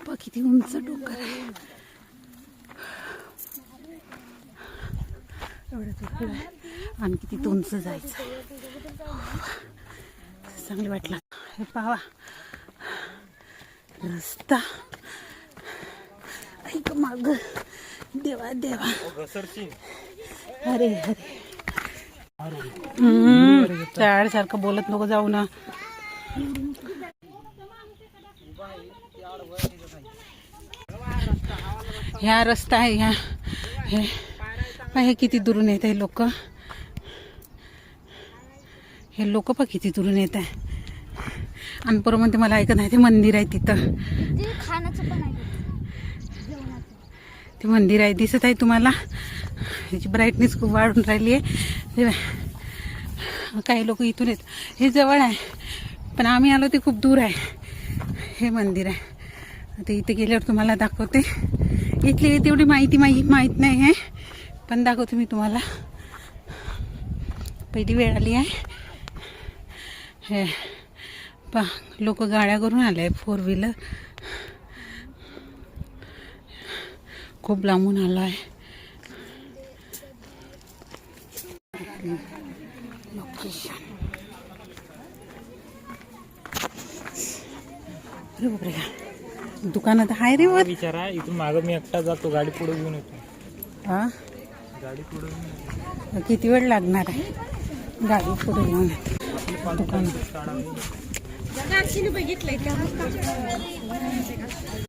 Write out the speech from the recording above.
बघ किती उंच डोंगर आहे. एवढं डोंगर आहे आणि किती उंच जायचं. चांगलं वाटलं. हे पावा रस्ता. ऐक माग देवा देवा. अरे अरे सारखं बोलत नको जाऊ ना. ह्या रस्ता आहे. ह्या हे किती दुरून येत आहे लोक. हे लोक पण किती दुरून येत आहे. आणि बरोबर म्हणते मला ऐकत नाही. ते मंदिर आहे तिथं. ते मंदिर आहे दिसत आहे तुम्हाला. त्याची ब्राईटनेस खूप वाढून राहिली आहे. काही लोक इथून येत. हे जवळ आहे पण आम्ही आलो ते खूप दूर आहे. हे मंदिर आहे. आता इथे गेल्यावर तुम्हाला दाखवते. इथली तेवढी माहिती माहीत नाही आहे पण दाखवते मी तुम्हाला. पहिली वेळ आली आहे. हे पा लोक गाड्या करून आले आहे. 4 व्हीलर. खूप लांबून आलो आहे. लोकेशन. अरे बापरे दुकानात आहे रे वर. विचारा इथून मागं मी एकटा जातो. गाडी पुढे घेऊन येतो. हा गाडी पुढे किती वेळ लागणार आहे. गाडी पुढे घेऊन दुकान बघितलंय